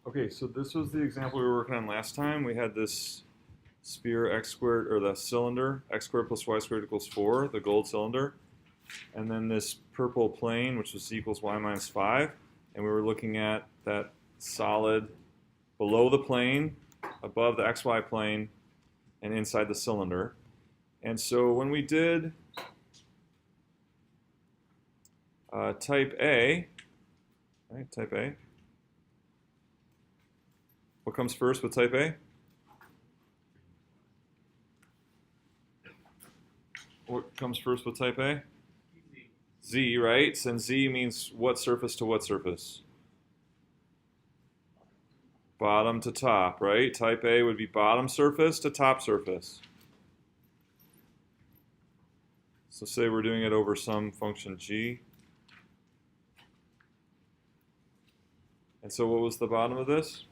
Okay, so this was the example we were working on last time. We had this sphere x squared, or the cylinder, x squared plus y squared equals 4, the gold cylinder. And then this purple plane, which was equals y minus 5. And we were looking at that solid below the plane, above the xy plane, and inside the cylinder. And so when we did type A, right, type A, what comes first with type A? What comes first with type A? Z, right? And Z means what surface to what surface? Bottom to top, right? Type A would be bottom surface to top surface. So say we're doing it over some function G. And so what was the bottom of this?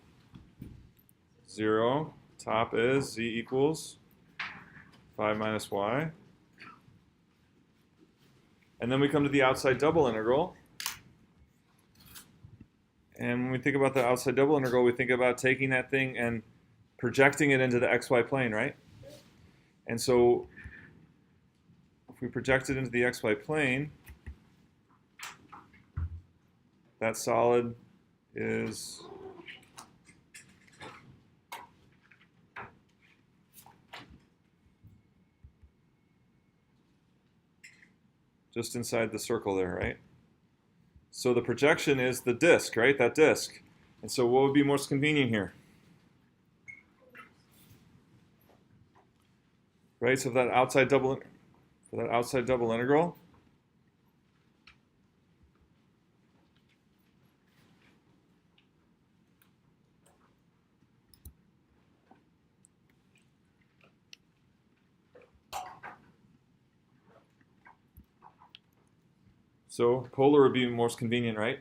0. Top is Z equals 5 minus y. And then we come to the outside double integral. And when we think about the outside double integral, we think about taking that thing and projecting it into the xy plane, right? And so if we project it into the xy plane, that solid is just inside the circle there, right? So the projection is the disk, right? That disk. And so what would be most convenient here? Right? So for that outside double integral, so polar would be most convenient, right?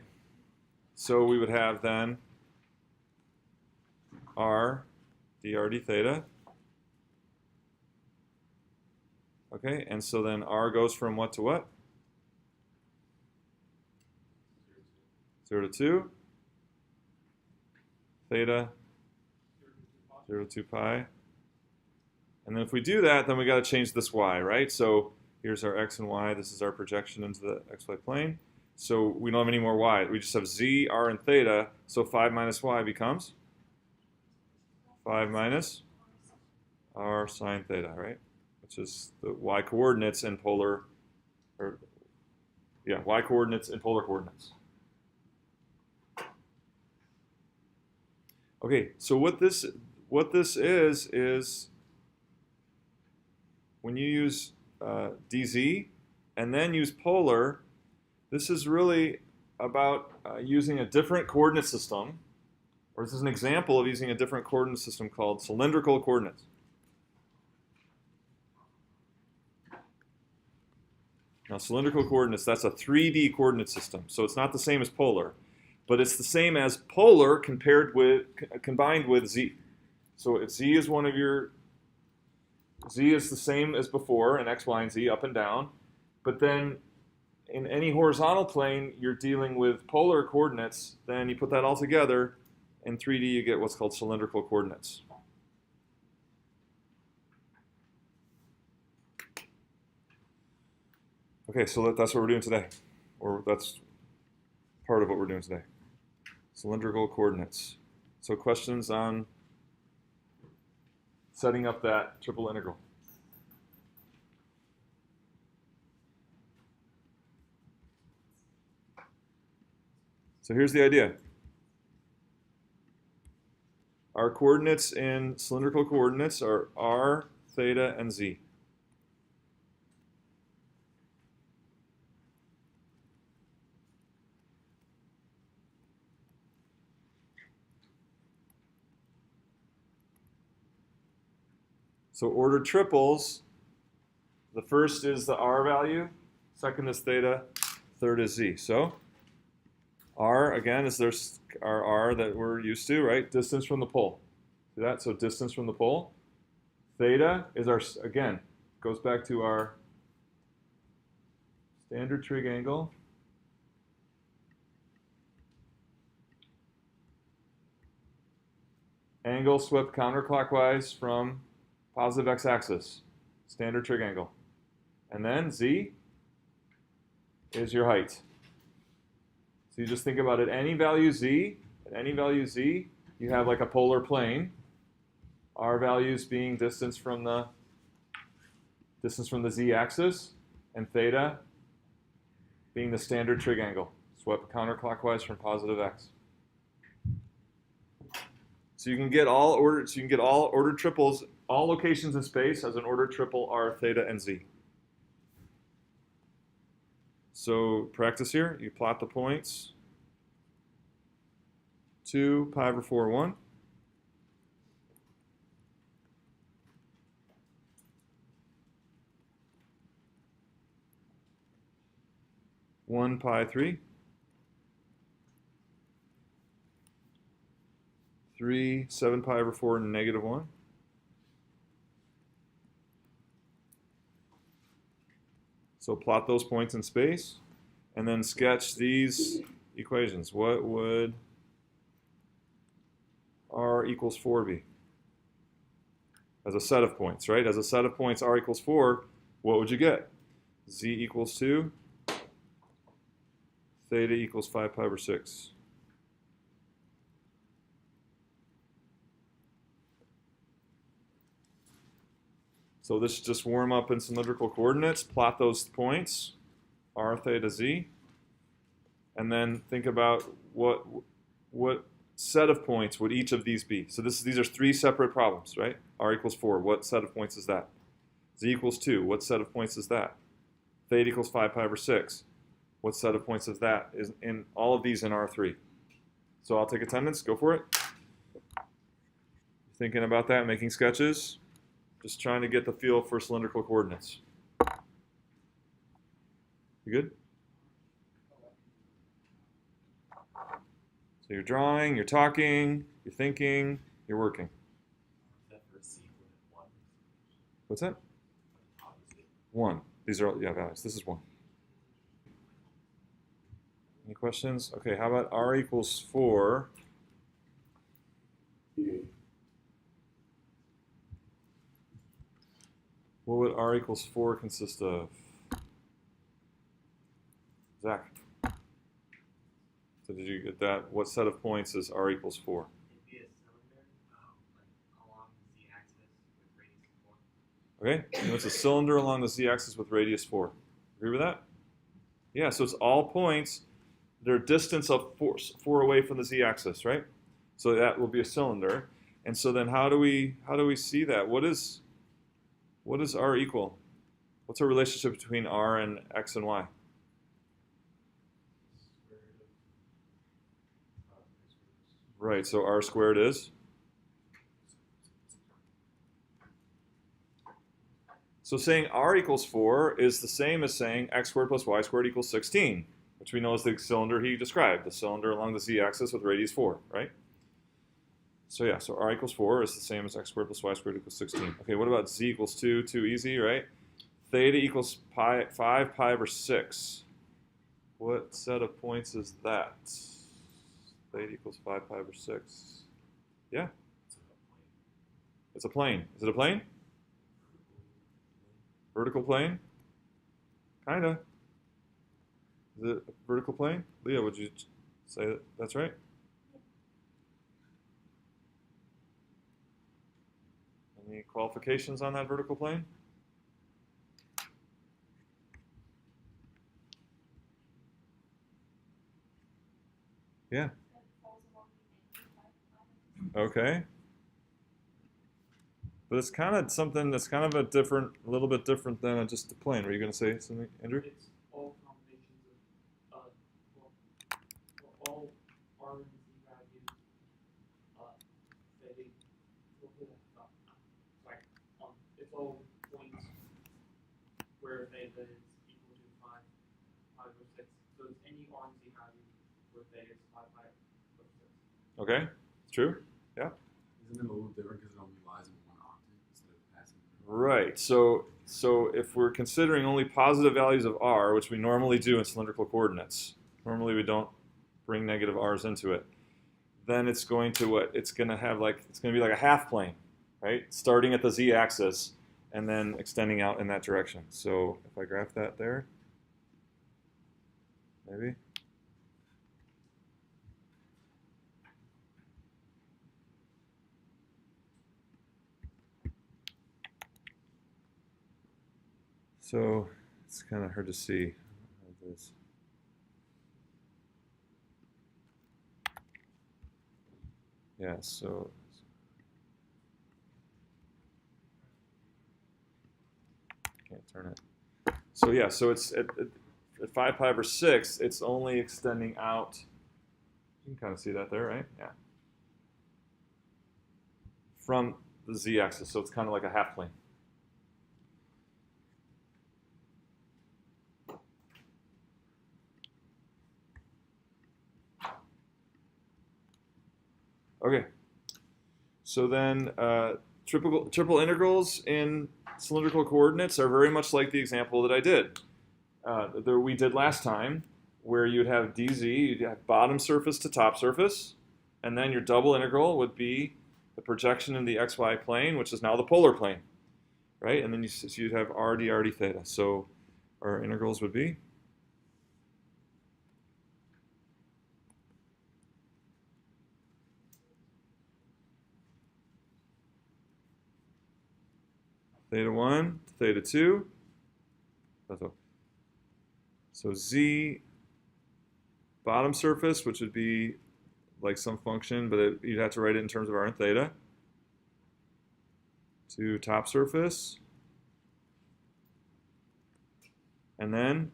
So we would have then r dr d theta. Okay, and so then r goes from what to what? 0 to 2. Theta, 0 to 2 pi. And then if we do that, then we got to change this y, right? So here's our x and y. This is our projection into the xy plane. So we don't have any more y. We just have z, r, and theta. So 5 minus y becomes 5 minus r sine theta, right? Which is the y coordinates in polar, or yeah, y coordinates in polar coordinates. Okay, so what this is when you use dz and then use polar, this is really about using a different coordinate system, or this is an example of using a different coordinate system called cylindrical coordinates. Now, cylindrical coordinates, that's a 3D coordinate system, so it's not the same as polar, but it's the same as polar combined with z. So if z is one of your, z is the same as before in x, y, and z, up and down, but then in any horizontal plane, you're dealing with polar coordinates, then you put that all together, in 3D you get what's called cylindrical coordinates. Okay, so that's what we're doing today, or that's part of what we're doing today. Cylindrical coordinates. So questions on setting up that triple integral? So here's the idea. Our coordinates in cylindrical coordinates are r, theta, and z. So ordered triples, the first is the r value, second is theta, third is z. So r, again, is our r that we're used to, right? Distance from the pole. See that? So distance from the pole. Theta is our, again, goes back to our standard trig angle. Angle swept counterclockwise from positive x-axis. Standard trig angle. And then z is your height. So you just think about it, any value z, at any value z, you have like a polar plane. R values being distance from the z-axis, and theta being the standard trig angle, swept counterclockwise from positive x. So you can get all ordered triples, all locations in space as an ordered triple R, theta, and z. So practice here, you plot the points. 2, pi over 4, 1. 1 pi 3. 3, 7 pi over 4, negative 1. So plot those points in space, and then sketch these equations. What would r equals 4 be? As a set of points, right? As a set of points r equals 4, what would you get? Z equals 2, theta equals 5 pi over 6. So this is just warm up in cylindrical coordinates, plot those points, r, theta, z, and then think about what set of points would each of these be. So these are 3 separate problems, right? R equals 4, what set of points is that? Z equals 2, what set of points is that? Theta equals 5 pi over 6, what set of points is that? Is in all of these in R3. So I'll take attendance, go for it. Thinking about that, making sketches. Just trying to get the feel for cylindrical coordinates. You good? So you're drawing, you're talking, you're thinking, you're working. What's that? 1. These are all, yeah, values. This is 1. Any questions? Okay, how about r equals 4? What would r equals 4 consist of? Zach. So did you get that? What set of points is r equals 4? It'd be a cylinder along the z-axis with radius 4. Okay, and it's a cylinder along the z-axis with radius 4. Agree with that? Yeah, so it's all points. They're distance of 4 away from the z-axis, right? So that will be a cylinder. And so then how do we see that? What does r equal? What's our relationship between r and x and y? Right, so r squared is? So saying r equals 4 is the same as saying x squared plus y squared equals 16, which we know is the cylinder he described, the cylinder along the z-axis with radius 4, right? So yeah, so r equals 4 is the same as x squared plus y squared equals 16. Okay, what about z equals 2? 2 easy, right? Theta equals 5 pi over 6. What set of points is that? Theta equals 5 pi over 6. Yeah? It's a plane. Is it a plane? Vertical plane? Kinda. Is it a vertical plane? Leah, would you say that that's right? Any qualifications on that vertical plane? Yeah. Okay. But it's kind of something that's kind of a little bit different than just a plane. Were you going to say something, Andrew? It's all combinations of, all R and Z values, it's all points where theta is equal to 5 pi over 6. So it's any R and Z value where theta is 5 pi over 6. Okay, it's true. Yeah. Isn't it a little different because it only lies in one octave instead of passing? Right. So if we're considering only positive values of r, which we normally do in cylindrical coordinates, normally we don't bring negative r's into it, then it's going to what? It's going to have like, it's going to be like a half plane, right? Starting at the z-axis and then extending out in that direction. So if I graph that there, maybe. So it's kind of hard to see. This. Yeah, so can't turn it. So yeah, so it's at 5 pi over 6, it's only extending out. You can kind of see that there, right? Yeah. From the z-axis, so it's kind of like a half plane. Okay. So then triple integrals in cylindrical coordinates are very much like the example that I did. That we did last time, where you'd have dz, you'd have bottom surface to top surface, and then your double integral would be the projection in the xy plane, which is now the polar plane, right? And then you'd have r d theta. So our integrals would be theta 1 to theta 2. So z bottom surface, which would be like some function, but you'd have to write it in terms of r and theta, to top surface, and then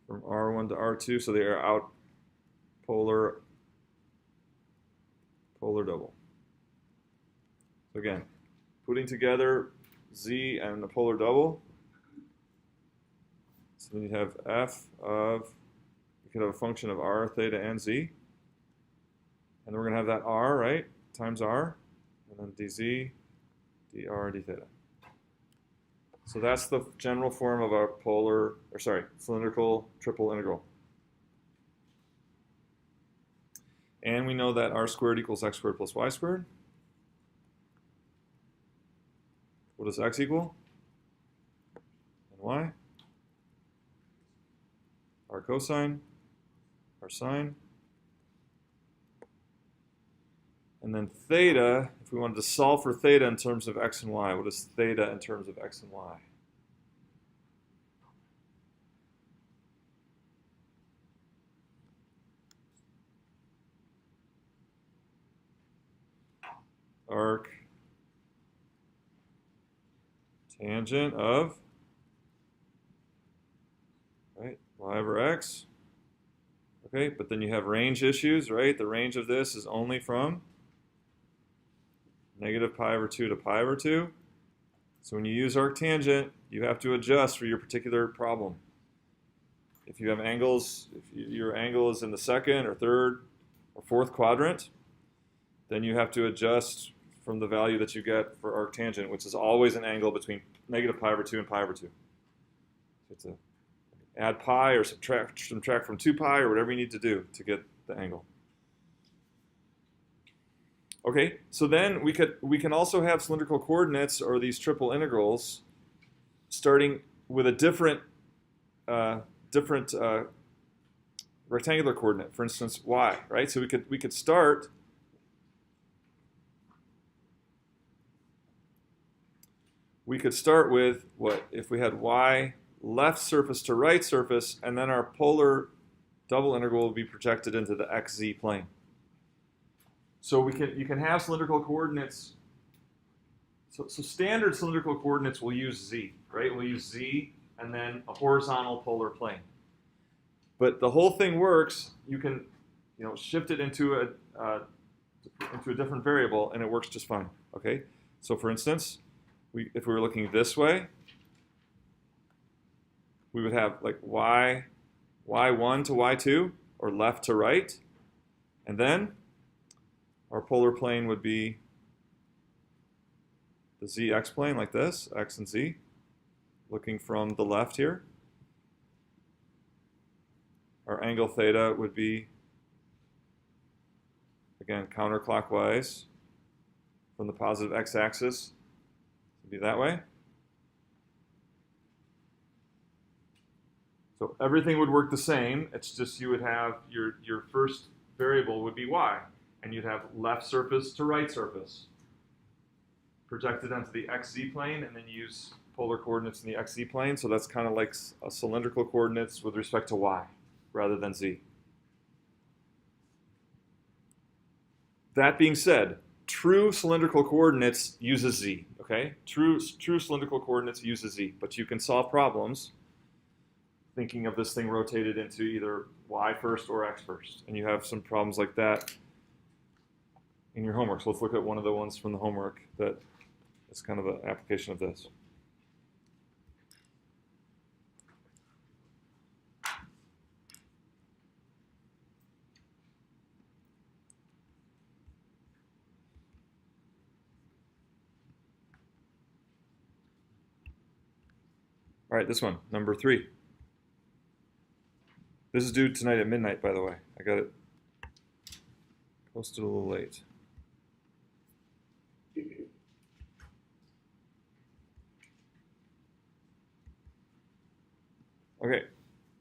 from r1 to r2, so they are out polar double. So again, putting together z and the polar double, so then you have f of, you could have a function of r, theta, and z. And then we're going to have that r, right, times r, and then dz, dr, d theta. So that's the general form of a cylindrical triple integral. And we know that r squared equals x squared plus y squared. What does x equal? And y? R cosine, R sine. And then theta, if we wanted to solve for theta in terms of x and y, what is theta in terms of x and y? Arc tangent of, right, y over x. Okay, but then you have range issues, right? The range of this is only from negative pi over 2 to pi over 2. So when you use arctangent, you have to adjust for your particular problem. If you have angles, if your angle is in the second or third or fourth quadrant, then you have to adjust from the value that you get for arctangent, which is always an angle between negative pi over 2 and pi over 2. So it's a add pi or subtract from 2 pi or whatever you need to do to get the angle. Okay, so then we can also have cylindrical coordinates or these triple integrals starting with a different rectangular coordinate. For instance, y, right? So we could start with what if we had y left surface to right surface, and then our polar double integral will be projected into the xz plane. So you can have cylindrical coordinates. So standard cylindrical coordinates will use z, right? We'll use z and then a horizontal polar plane. But the whole thing works. You can, shift it into a different variable, and it works just fine. Okay. So for instance, if we were looking this way, we would have like y1 to y2, or left to right, and then our polar plane would be the zx plane like this, x and z, looking from the left here. Our angle theta would be again, counterclockwise from the positive x-axis. It'd be that way. So everything would work the same. It's just you would have your first variable would be y, and you'd have left surface to right surface projected onto the xz plane, and then use polar coordinates in the xz plane. So that's kind of like a cylindrical coordinates with respect to y rather than z. That being said, true cylindrical coordinates uses z. Okay, true cylindrical coordinates uses z, but you can solve problems thinking of this thing rotated into either y first or x first, and you have some problems like that in your homework. So let's look at one of the ones from the homework that is kind of an application of this. All right, this one, number 3. This is due tonight at midnight, by the way. I got it posted a little late. Okay,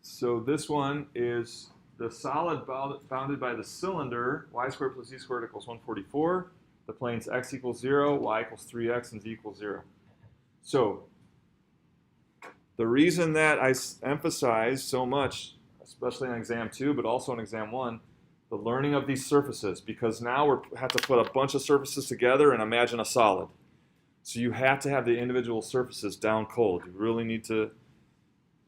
so this one is the solid bounded by the cylinder, y squared plus z squared equals 144. The plane's x equals 0, y equals 3x, and z equals 0. So the reason that I emphasize so much, especially in exam 2, but also in exam 1, the learning of these surfaces, because now we have to put a bunch of surfaces together and imagine a solid. So you have to have the individual surfaces down cold. You really need to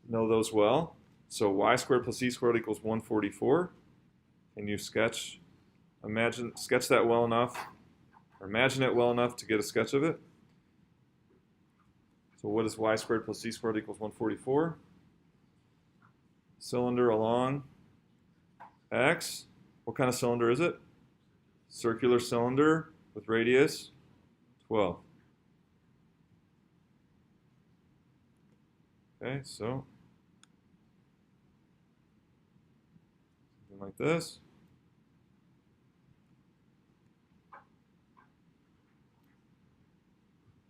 know those well. So y squared plus z squared equals 144. Can you sketch that well enough, or imagine it well enough to get a sketch of it? So what is y squared plus z squared equals 144? Cylinder along x. What kind of cylinder is it? Circular cylinder with radius 12. Okay, so something like this.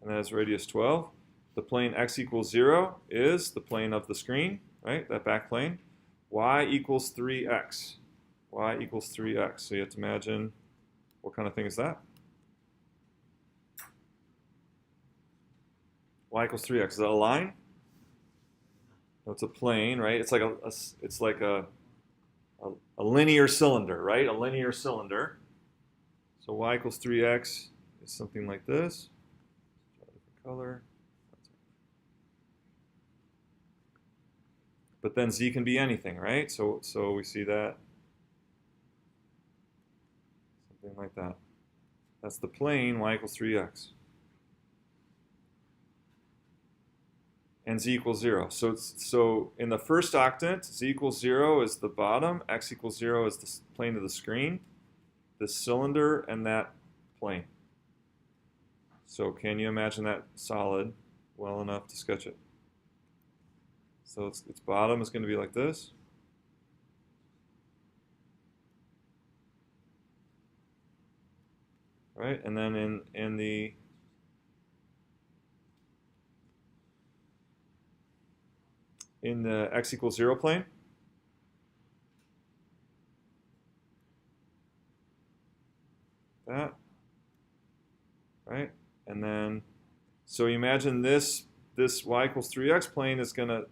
And that is radius 12. The plane x equals 0 is the plane of the screen, right? That back plane. Y equals 3x. Y equals 3x. So you have to imagine, what kind of thing is that? Y equals 3x. Is that a line? No, it's a plane, right? It's like a linear cylinder, right? A linear cylinder. So y equals 3x is something like this. Try a different color. But then z can be anything, right? So we see that. Something like that. That's the plane, y equals 3x. And z equals 0. So in the first octant, z equals 0 is the bottom, x equals 0 is the plane of the screen, this cylinder, and that plane. So can you imagine that solid well enough to sketch it? So its bottom is going to be like this. Right? And then in the x equals 0 plane, that, right? And then, so you imagine this y equals 3x plane is gonna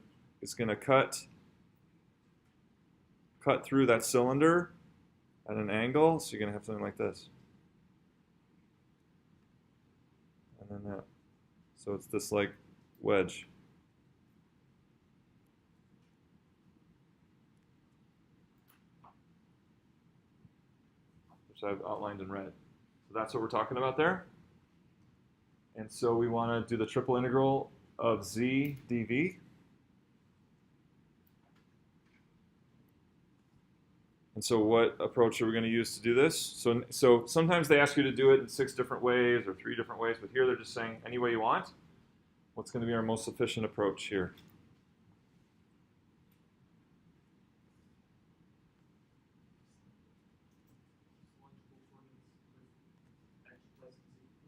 cut through that cylinder at an angle, so you're gonna have something like this. And then that. So it's this like wedge. Which I've outlined in red. So that's what we're talking about there. And so we want to do the triple integral of z dv. And so what approach are we going to use to do this? So sometimes they ask you to do it in 6 different ways or 3 different ways, but here they're just saying any way you want. What's going to be our most efficient approach here?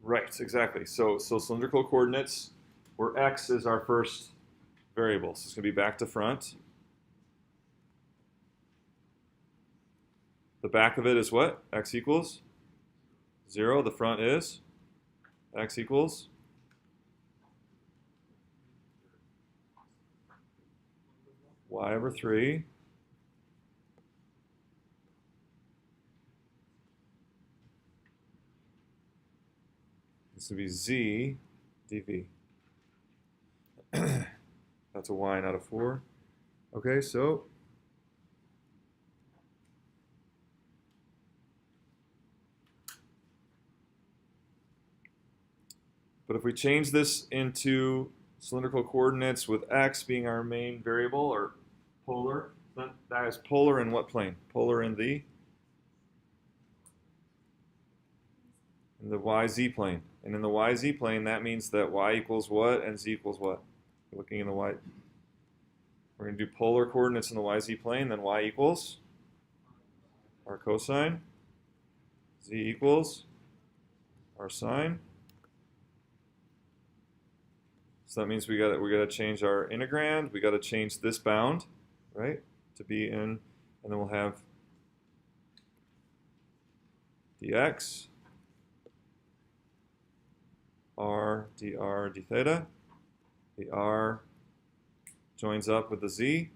Right, exactly. So cylindrical coordinates, where x is our first variable. So it's going to be back to front. The back of it is what? X equals 0. The front is x equals y over 3. This would be z dv. That's a y, not a 4. Okay, so but if we change this into cylindrical coordinates with x being our main variable, or polar, then that is polar in what plane? Polar in the YZ plane. And in the YZ plane, that means that y equals what and z equals what? Looking in the y. We're going to do polar coordinates in the YZ plane, then y equals our cosine, z equals our sine. So that means we got to change our integrand. We got to change this bound, right, to be in, and then we'll have dx r dr d theta. The r joins up with the z,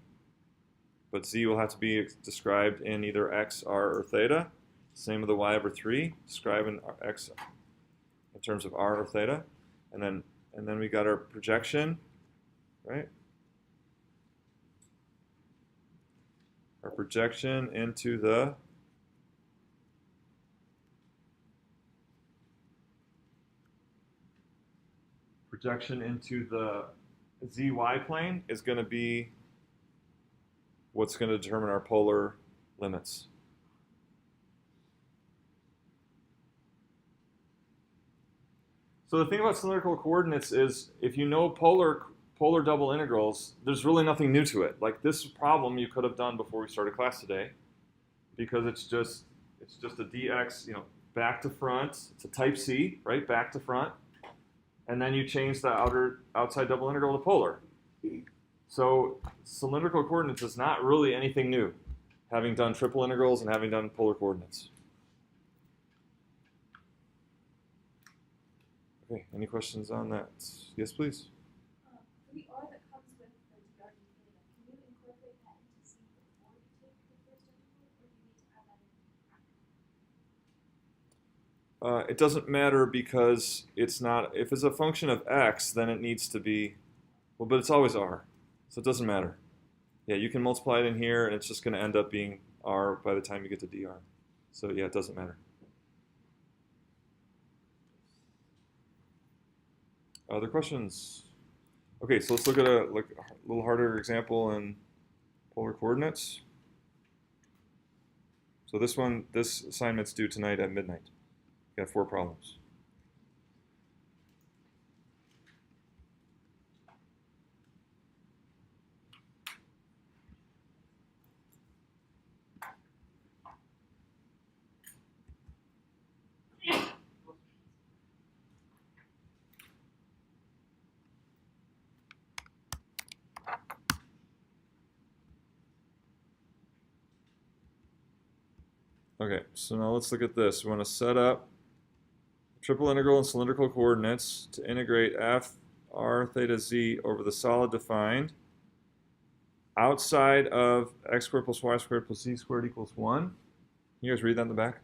but z will have to be described in either x, r, or theta. Same with the y over 3, describing x in terms of r or theta, and then we got our projection, right? Our projection into the zy plane is going to be what's going to determine our polar limits. So the thing about cylindrical coordinates is if you know polar double integrals, there's really nothing new to it. Like this problem you could have done before we started class today, because it's just a dx, back to front. It's a type C, right? Back to front. And then you change the outside double integral to polar. So cylindrical coordinates is not really anything new, having done triple integrals and having done polar coordinates. Okay, any questions on that? Yes, please. For the R that comes with the dr d theta, can you incorporate that into C before you take the first integral, or do you need to add that in after? It doesn't matter because it's not, if it's a function of x, then it needs to be, well, but it's always r, so it doesn't matter. Yeah, you can multiply it in here, and it's just going to end up being r by the time you get to dr. So yeah, it doesn't matter. Other questions? Okay, so let's look at a little harder example in polar coordinates. So this assignment's due tonight at midnight. Got 4 problems. Okay, so now let's look at this. We want to set up triple integral in cylindrical coordinates to integrate f r theta z over the solid defined outside of x squared plus y squared plus z squared equals 1. Can you guys read that in the back?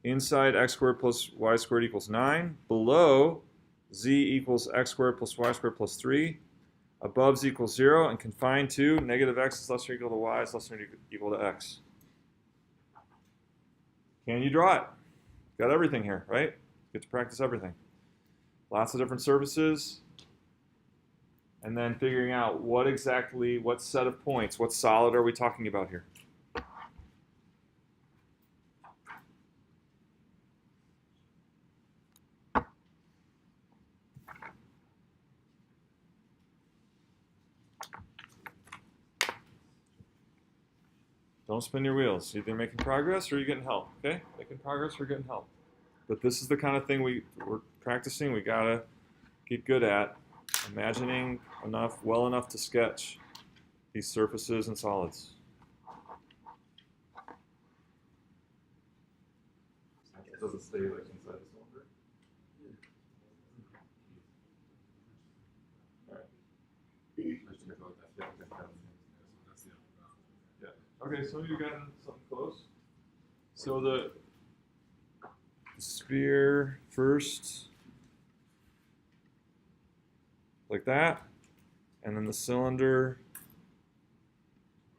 Inside x squared plus y squared equals 9. Below z equals x squared plus y squared plus 3. Above z equals 0, and confined to negative x is less than or equal to y is less than or equal to x. Can you draw it? Got everything here, right? Get to practice everything. Lots of different surfaces. And then figuring out what set of points, what solid are we talking about here? Don't spin your wheels. You're either making progress or you're getting help. Okay? Making progress or getting help. But this is the kind of thing we're practicing. We gotta get good at imagining well enough to sketch these surfaces and solids. It doesn't stay like inside the cylinder. Yeah. Okay, so you've gotten something close. So the sphere first, like that, and then the cylinder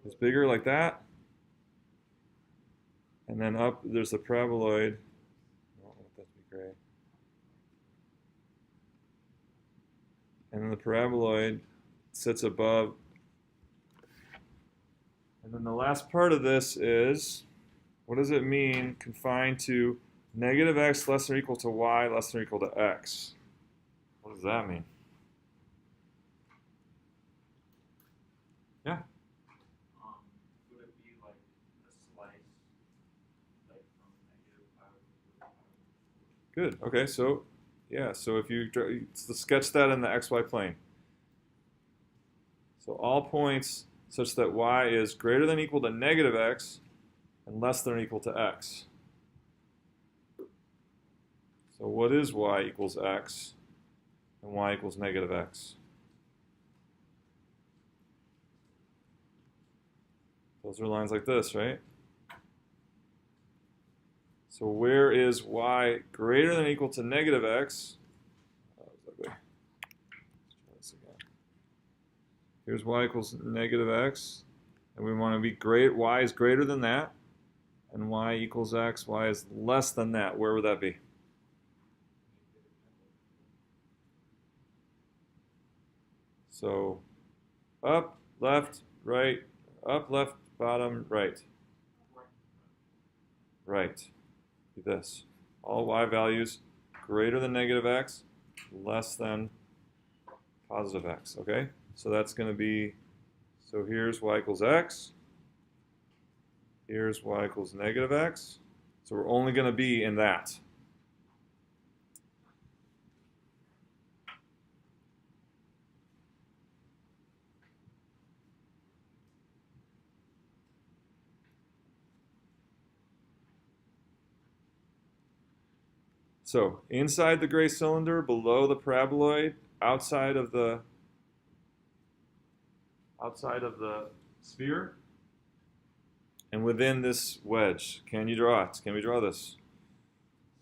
is bigger like that, and then up there's the paraboloid. I don't want that to be gray. And then the paraboloid sits above. And then the last part of this is, what does it mean confined to negative x less than or equal to y less than or equal to x? What does that mean? Yeah? Would it be like a slice, like from negative 5 to 5? Good. Okay, so yeah, so if you sketch that in the xy plane. So all points such that y is greater than or equal to negative x and less than or equal to x. So what is y equals x and y equals negative x? Those are lines like this, right? So where is y greater than or equal to negative x? Let's try this again. Here's y equals negative x, and we want to be y is greater than that, and y equals x, y is less than that. Where would that be? So up, left, right, up, left, bottom, right. Right. Be this. All y values greater than negative x, less than positive x. Okay? So that's going to be, so here's y equals x. Here's y equals negative x. So we're only going to be in that. So inside the gray cylinder, below the paraboloid, outside of the sphere, and within this wedge. Can you draw it? Can we draw this?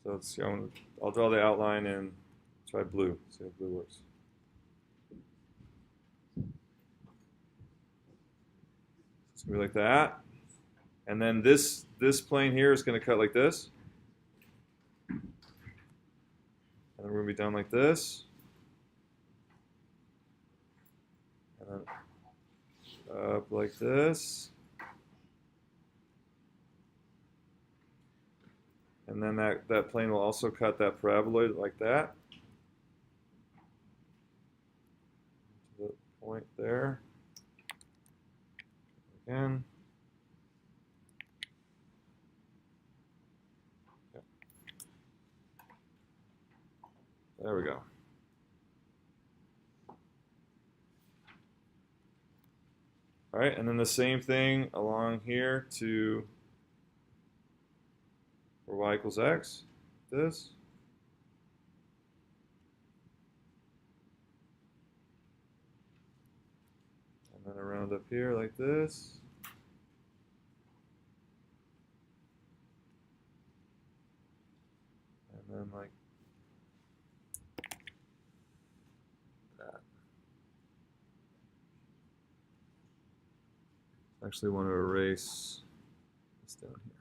So let's see. I'll draw the outline and try blue. See how blue works. It's gonna be like that, and then this plane here is gonna cut like this. And then we're going to be down like this. And then up like this. And then that plane will also cut that paraboloid like that. To the point there. Again. There we go. All right, and then the same thing along here to where y equals x, this. And then around up here like this. And then like that. I actually want to erase this down here.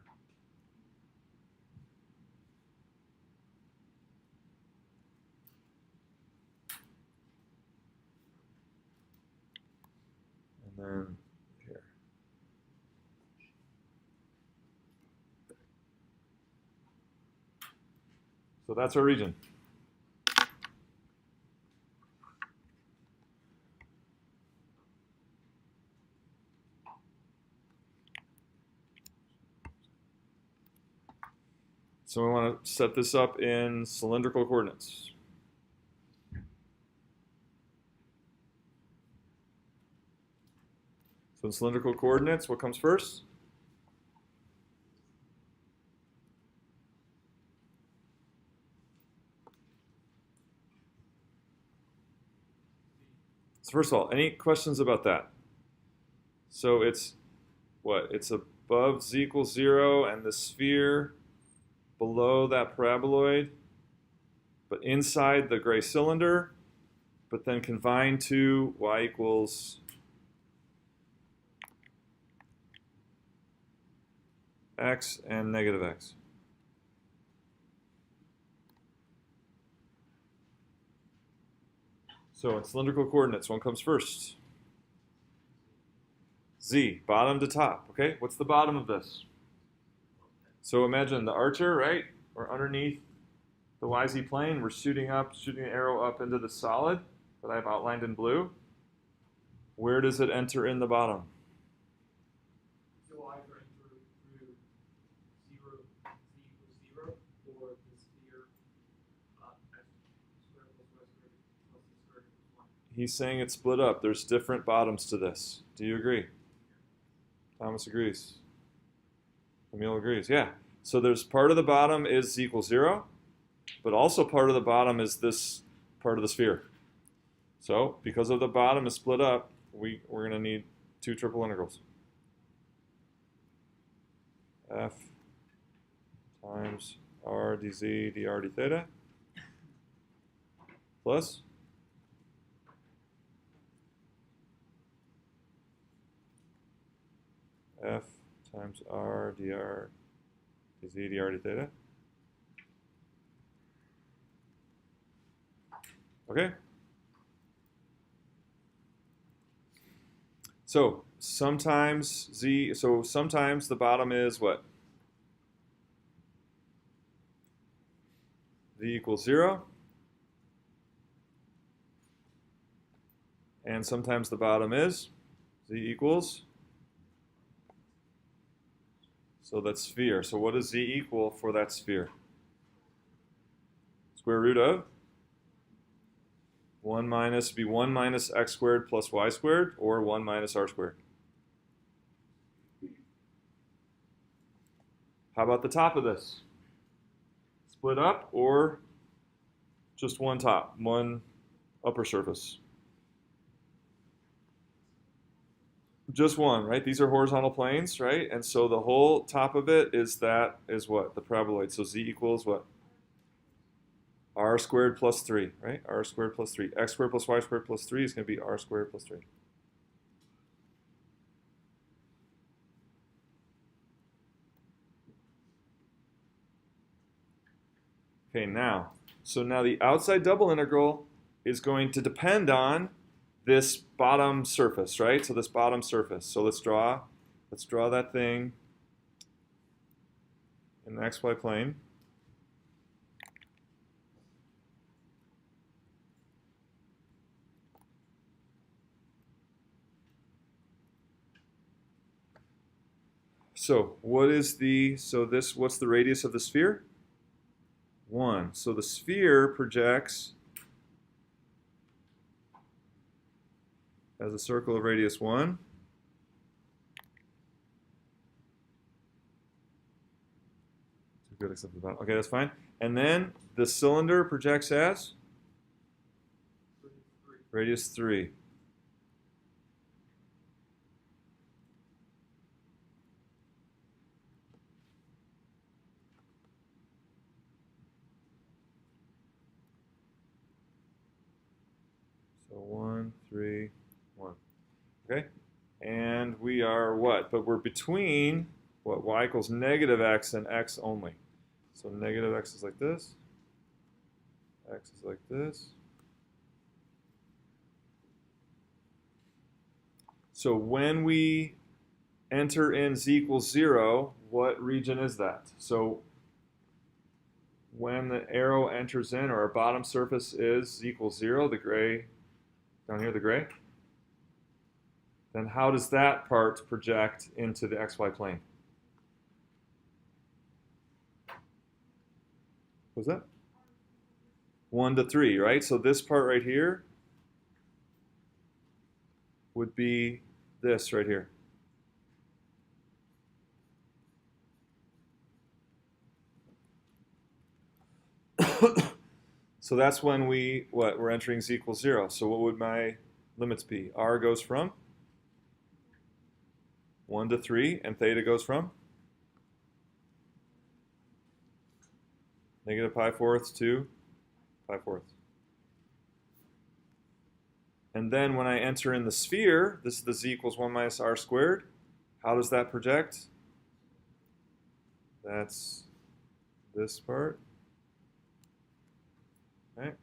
And then here. So that's our region. So we want to set this up in cylindrical coordinates. So in cylindrical coordinates, what comes first? So first of all, any questions about that? So it's what? It's above z equals 0 and the sphere below that paraboloid, but inside the gray cylinder, but then confined to y equals x and negative x. So in cylindrical coordinates, one comes first. Z, bottom to top. Okay, what's the bottom of this? So imagine the archer, right? We're underneath the YZ plane. We're shooting an arrow up into the solid that I've outlined in blue. Where does it enter in the bottom? So either enter through 0, z equals 0, or the sphere x squared plus y squared plus z squared equals 1. He's saying it's split up. There's different bottoms to this. Do you agree? Thomas agrees. Emil agrees. Yeah. So there's part of the bottom is z equals 0, but also part of the bottom is this part of the sphere. So because of the bottom is split up, we're going to need two triple integrals. F times r dz dr d theta plus F times r dr dz dr d theta. Okay? So sometimes sometimes the bottom is what? Z equals 0. And sometimes the bottom is z equals. So that's sphere. So what does z equal for that sphere? Square root of 1 minus x squared plus y squared, or 1 minus r squared. How about the top of this? Split up or just one top, one upper surface? Just one, right? These are horizontal planes, right? And so the whole top of it is what? The paraboloid. So z equals what? R squared plus 3, right? R squared plus 3. X squared plus y squared plus 3 is going to be r squared plus 3. Okay, now the outside double integral is going to depend on this bottom surface, right? So this bottom surface. So let's draw that thing in the xy plane. So what's the radius of the sphere? 1. So the sphere projects as a circle of radius 1. Good except for the bottom. Okay, that's fine. And then the cylinder projects as radius 3. So 1, 3, 1. Okay? And we are what? But we're between what? Y equals negative x and x only. So negative x is like this. X is like this. So when we enter in z equals 0, what region is that? So when the arrow enters in, or our bottom surface is z equals 0, the gray, down here the gray, then how does that part project into the xy plane? What's that? 1 to 3, right? So this part right here would be this right here. So that's when we're entering z equals 0. So what would my limits be? R goes from 1 to 3, and theta goes from negative pi fourths to pi fourths. And then when I enter in the sphere, this is the z equals 1 minus r squared. How does that project? That's this part. Right?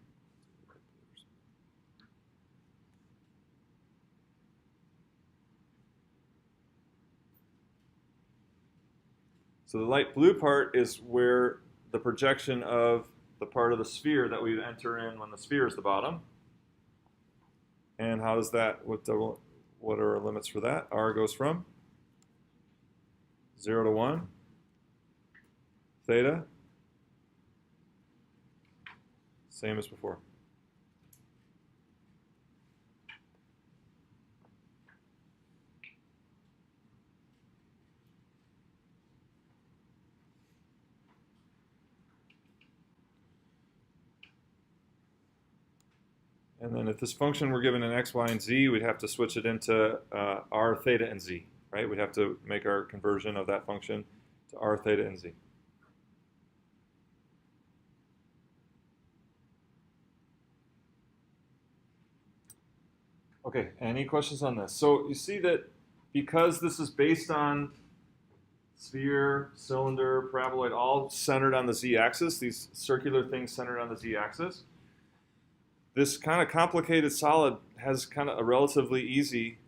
So the light blue part is where the projection of the part of the sphere that we enter in when the sphere is the bottom. And how does that, what are our limits for that? R goes from 0 to 1. Theta, same as before. And then if this function were given an x, y, and z, we'd have to switch it into r, theta, and z, right? We'd have to make our conversion of that function to r, theta, and z. Okay, any questions on this? So you see that because this is based on sphere, cylinder, paraboloid, all centered on the z-axis, these circular things centered on the z-axis, this kind of complicated solid has kind of a relatively easy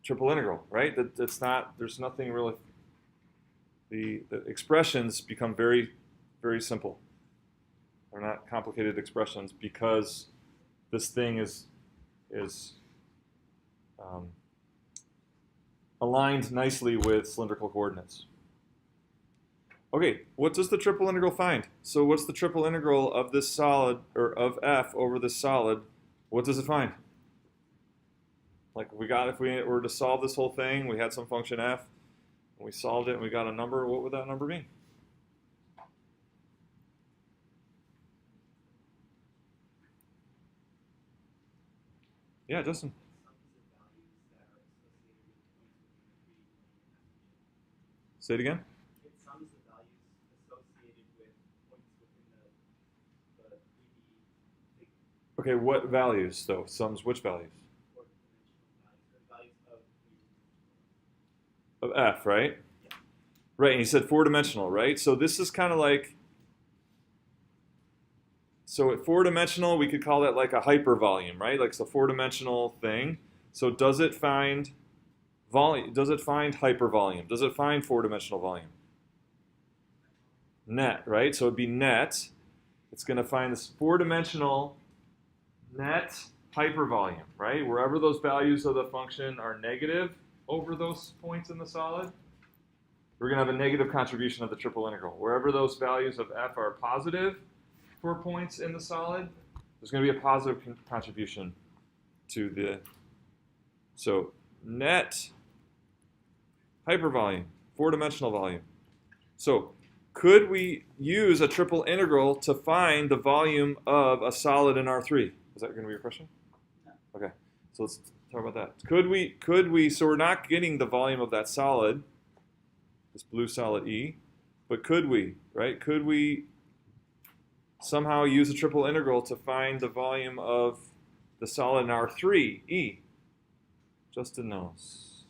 triple integral, right? That's not, there's nothing really, the expressions become very, very simple. They're not complicated expressions because this thing is aligned nicely with cylindrical coordinates. Okay, what does the triple integral find? So what's the triple integral of this solid, or of f over this solid? What does it find? Like if we were to solve this whole thing, we had some function f, and we solved it and we got a number, what would that number be? Yeah, Justin. Say it again. It sums the values associated with points within the 3D figure. Okay, what values though? Sums which values? Or dimensional values, or values of Of f, right? Yeah. Right, and you said four-dimensional, right? So this is kind of like, so at four-dimensional, we could call that like a hypervolume, right? Like it's a four-dimensional thing. So does it find volume? Does it find hypervolume? Does it find four-dimensional volume? Net, right? So it'd be net. It's going to find this four-dimensional net hypervolume, right? Wherever those values of the function are negative over those points in the solid, we're going to have a negative contribution of the triple integral. Wherever those values of f are positive for points in the solid, there's going to be a positive contribution to the, so net hypervolume, four-dimensional volume. So could we use a triple integral to find the volume of a solid in R3? Is that going to be your question? No. Okay, so let's talk about that. Could we, so we're not getting the volume of that solid, this blue solid E, but could we, right? Could we somehow use a triple integral to find the volume of the solid in R3, E? Justin knows.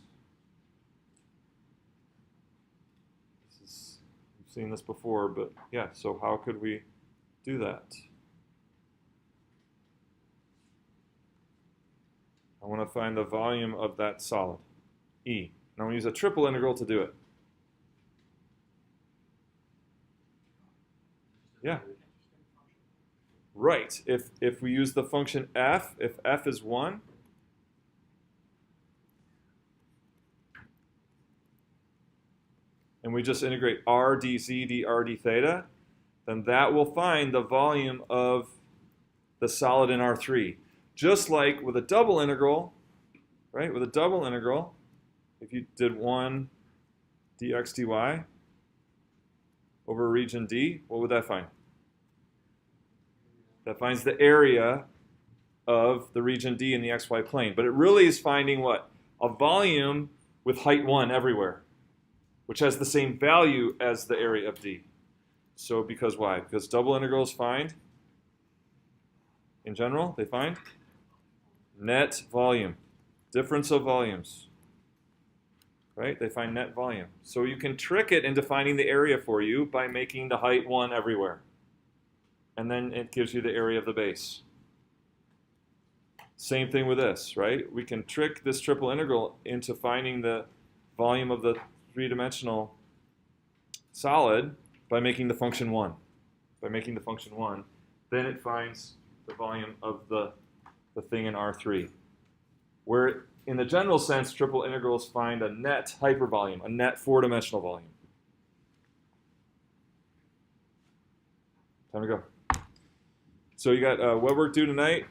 We've seen this before, but yeah, so how could we do that? I want to find the volume of that solid, E. And I'm going to use a triple integral to do it. Yeah. Right. If we use the function f, if f is 1, and we just integrate r dz dr d theta, then that will find the volume of the solid in R3. Just like with a double integral, right? With a double integral, if you did 1 dx dy over region D, what would that find? That finds the area of the region D in the xy plane. But it really is finding what? A volume with height 1 everywhere, which has the same value as the area of D. So because why? Because double integrals find, in general, they find net volume, difference of volumes. Right? They find net volume. So you can trick it into finding the area for you by making the height 1 everywhere. And then it gives you the area of the base. Same thing with this, right? We can trick this triple integral into finding the volume of the three-dimensional solid by making the function 1. By making the function 1, then it finds the volume of the thing in R3. Where in the general sense, triple integrals find a net hypervolume, a net four-dimensional volume. Time to go. So you got what work due tonight?